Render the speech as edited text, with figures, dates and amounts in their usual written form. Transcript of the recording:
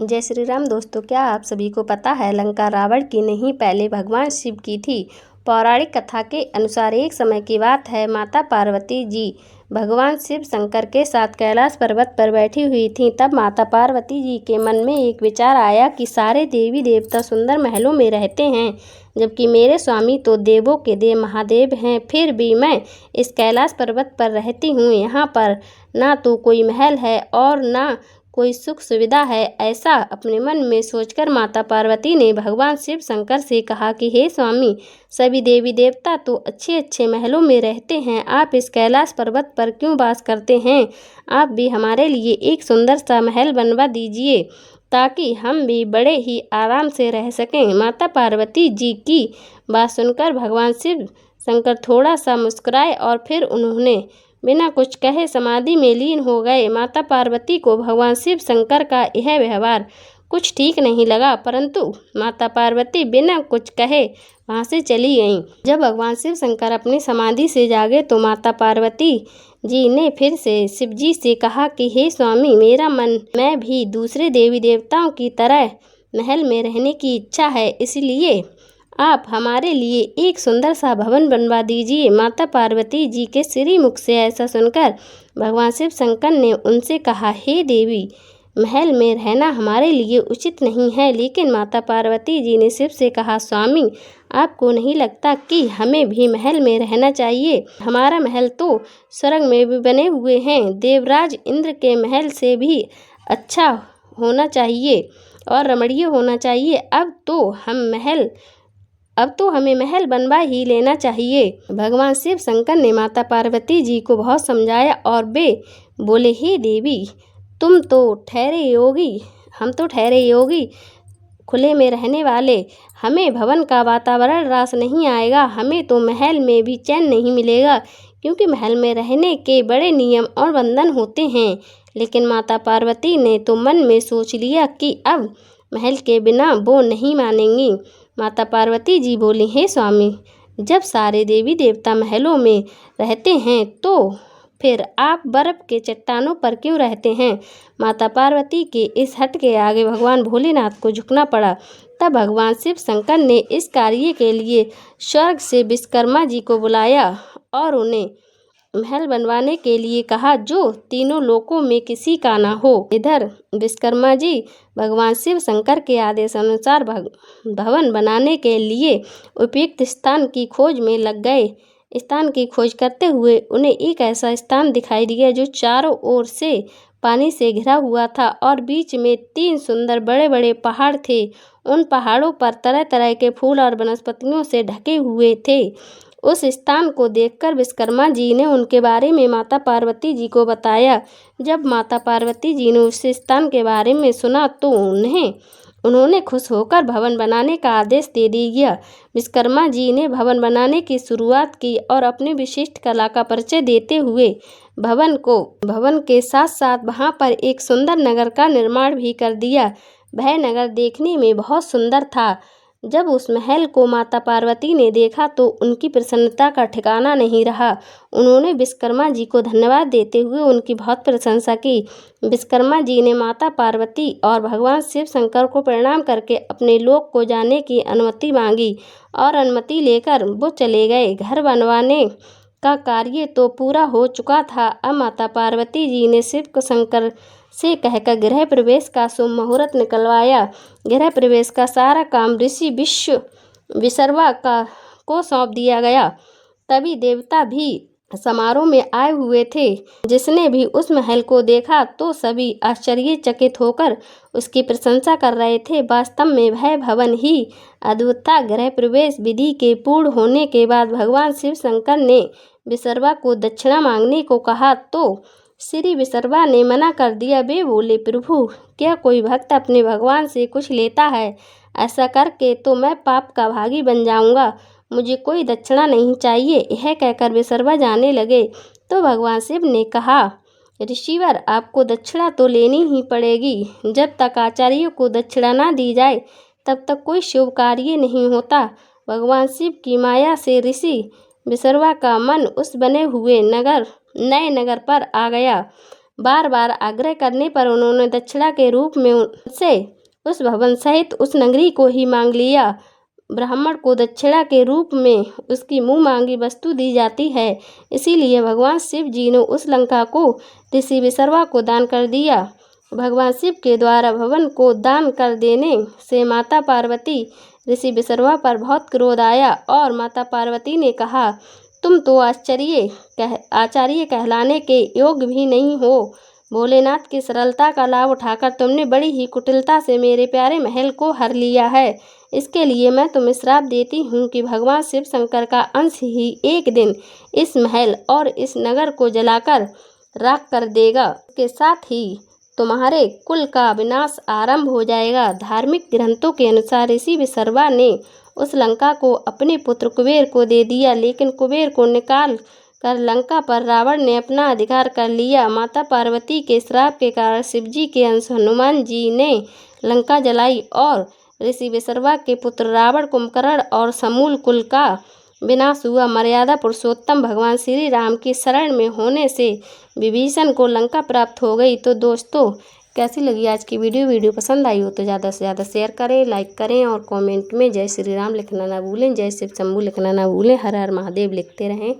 जय श्री राम दोस्तों, क्या आप सभी को पता है लंका रावण की नहीं पहले भगवान शिव की थी। पौराणिक कथा के अनुसार एक समय की बात है, माता पार्वती जी भगवान शिव शंकर के साथ कैलाश पर्वत पर बैठी हुई थीं। तब माता पार्वती जी के मन में एक विचार आया कि सारे देवी देवता सुंदर महलों में रहते हैं, जबकि मेरे स्वामी तो देवों के देव महादेव हैं। फिर भी मैं इस कैलाश पर्वत पर रहती हूँ। यहाँ पर ना तो कोई महल है और ना कोई सुख सुविधा है। ऐसा अपने मन में सोचकर माता पार्वती ने भगवान शिव शंकर से कहा कि हे स्वामी, सभी देवी देवता तो अच्छे अच्छे महलों में रहते हैं, आप इस कैलाश पर्वत पर क्यों वास करते हैं? आप भी हमारे लिए एक सुंदर सा महल बनवा दीजिए ताकि हम भी बड़े ही आराम से रह सकें। माता पार्वती जी की बात सुनकर भगवान शिव शंकर थोड़ा सा मुस्कुराए और फिर उन्होंने बिना कुछ कहे समाधि में लीन हो गए। माता पार्वती को भगवान शिव शंकर का यह व्यवहार कुछ ठीक नहीं लगा, परंतु माता पार्वती बिना कुछ कहे वहां से चली गईं। जब भगवान शिव शंकर अपनी समाधि से जागे तो माता पार्वती जी ने फिर से शिव जी से कहा कि हे स्वामी, मेरा मन मैं भी दूसरे देवी देवताओं की तरह महल में रहने की इच्छा है, इसलिए आप हमारे लिए एक सुंदर सा भवन बनवा दीजिए। माता पार्वती जी के श्रीमुख से ऐसा सुनकर भगवान शिव शंकर ने उनसे कहा, हे देवी, महल में रहना हमारे लिए उचित नहीं है। लेकिन माता पार्वती जी ने शिव से कहा, स्वामी, आपको नहीं लगता कि हमें भी महल में रहना चाहिए? हमारा महल तो स्वर्ग में भी बने हुए हैं, देवराज इंद्र के महल से भी अच्छा होना चाहिए और रमणीय होना चाहिए। अब तो हमें महल बनवा ही लेना चाहिए। भगवान शिव शंकर ने माता पार्वती जी को बहुत समझाया और वे बोले, हे देवी, हम तो ठहरे योगी, खुले में रहने वाले, हमें भवन का वातावरण रास नहीं आएगा। हमें तो महल में भी चैन नहीं मिलेगा, क्योंकि महल में रहने के बड़े नियम और बंधन होते हैं। लेकिन माता पार्वती ने तो मन में सोच लिया कि अब महल के बिना वो नहीं मानेंगी। माता पार्वती जी बोली, हे स्वामी, जब सारे देवी देवता महलों में रहते हैं तो फिर आप बर्फ के चट्टानों पर क्यों रहते हैं? माता पार्वती के इस हट के आगे भगवान भोलेनाथ को झुकना पड़ा। तब भगवान शिव शंकर ने इस कार्य के लिए स्वर्ग से विश्वकर्मा जी को बुलाया और उन्हें महल बनवाने के लिए कहा जो तीनों लोकों में किसी का ना हो। इधर विश्वकर्मा जी भगवान शिव शंकर के आदेश अनुसार भवन बनाने के लिए उपयुक्त स्थान की खोज में लग गए। स्थान की खोज करते हुए उन्हें एक ऐसा स्थान दिखाई दिया जो चारों ओर से पानी से घिरा हुआ था और बीच में 3 सुंदर बड़े बड़े पहाड़ थे। उन पहाड़ों पर तरह तरह के फूल और वनस्पतियों से ढके हुए थे। उस स्थान को देखकर विश्वकर्मा जी ने उनके बारे में माता पार्वती जी को बताया। जब माता पार्वती जी ने उस स्थान के बारे में सुना तो उन्होंने खुश होकर भवन बनाने का आदेश दे दिया। विश्वकर्मा जी ने भवन बनाने की शुरुआत की और अपनी विशिष्ट कला का परिचय देते हुए भवन के साथ साथ वहां पर एक सुंदर नगर का निर्माण भी कर दिया। वह नगर देखने में बहुत सुंदर था। जब उस महल को माता पार्वती ने देखा तो उनकी प्रसन्नता का ठिकाना नहीं रहा। उन्होंने विश्वकर्मा जी को धन्यवाद देते हुए उनकी बहुत प्रशंसा की। विश्वकर्मा जी ने माता पार्वती और भगवान शिव शंकर को प्रणाम करके अपने लोक को जाने की अनुमति मांगी और अनुमति लेकर वो चले गए। घर बनवाने का कार्य तो पूरा हो चुका था। अब माता पार्वती जी ने शिव शंकर से कहकर गृह प्रवेश का शुभ मुहूर्त निकलवाया। गृह प्रवेश का सारा काम ऋषि विश्रवा को सौंप दिया गया। तभी देवता भी समारोह में आए हुए थे। जिसने भी उस महल को देखा तो सभी आश्चर्यचकित होकर उसकी प्रशंसा कर रहे थे। वास्तव में वह भवन ही अद्भुत था। गृह प्रवेश विधि के पूर्ण होने के बाद भगवान शिव शंकर ने विश्रवा को दक्षिणा मांगने को कहा तो श्री विश्रवा ने मना कर दिया। वे बोले, प्रभु, क्या कोई भक्त अपने भगवान से कुछ लेता है? ऐसा करके तो मैं पाप का भागी बन जाऊंगा। मुझे कोई दक्षिणा नहीं चाहिए। यह कहकर विश्रवा जाने लगे तो भगवान शिव ने कहा, ऋषिवर, आपको दक्षिणा तो लेनी ही पड़ेगी। जब तक आचार्यों को दक्षिणा ना दी जाए तब तक कोई शुभ कार्य नहीं होता। भगवान शिव की माया से ऋषि विश्रवा का मन उस बने हुए नए नगर पर आ गया। बार बार आग्रह करने पर उन्होंने दक्षिणा के रूप में उनसे उस भवन सहित उस नगरी को ही मांग लिया। ब्राह्मण को दक्षिणा के रूप में उसकी मुँह मांगी वस्तु दी जाती है, इसीलिए भगवान शिव जी ने उस लंका को ऋषि विसर्वा को दान कर दिया। भगवान शिव के द्वारा भवन को दान कर देने से माता पार्वती ऋषि विसर्वा पर बहुत क्रोध आया और माता पार्वती ने कहा, तुम तो आचार्य कहलाने के योग्य भी नहीं हो। भोलेनाथ की सरलता का लाभ उठाकर तुमने बड़ी ही कुटिलता से मेरे प्यारे महल को हर लिया है। इसके लिए मैं तुम्हें श्राप देती हूँ कि भगवान शिव शंकर का अंश ही एक दिन इस महल और इस नगर को जलाकर राख कर देगा। इसके साथ ही तुम्हारे कुल का विनाश आरंभ हो जाएगा। धार्मिक ग्रंथों के अनुसार ऋषि विसर्वा ने उस लंका को अपने पुत्र कुबेर को दे दिया, लेकिन कुबेर को निकाल कर लंका पर रावण ने अपना अधिकार कर लिया। माता पार्वती के श्राप के कारण शिवजी के अंश हनुमान जी ने लंका जलाई और ऋषि विसर्वा के पुत्र रावण, कुंभकर्ण और समूल कुल का विनाश हुआ। मर्यादा पुरुषोत्तम भगवान श्री राम की शरण में होने से विभीषण को लंका प्राप्त हो गई। तो दोस्तों, कैसी लगी आज की वीडियो पसंद आई हो तो ज़्यादा से ज़्यादा शेयर करें, लाइक करें और कमेंट में जय श्री राम लिखना ना भूलें, जय शिव शंभू लिखना ना भूलें। हर हर महादेव लिखते रहें।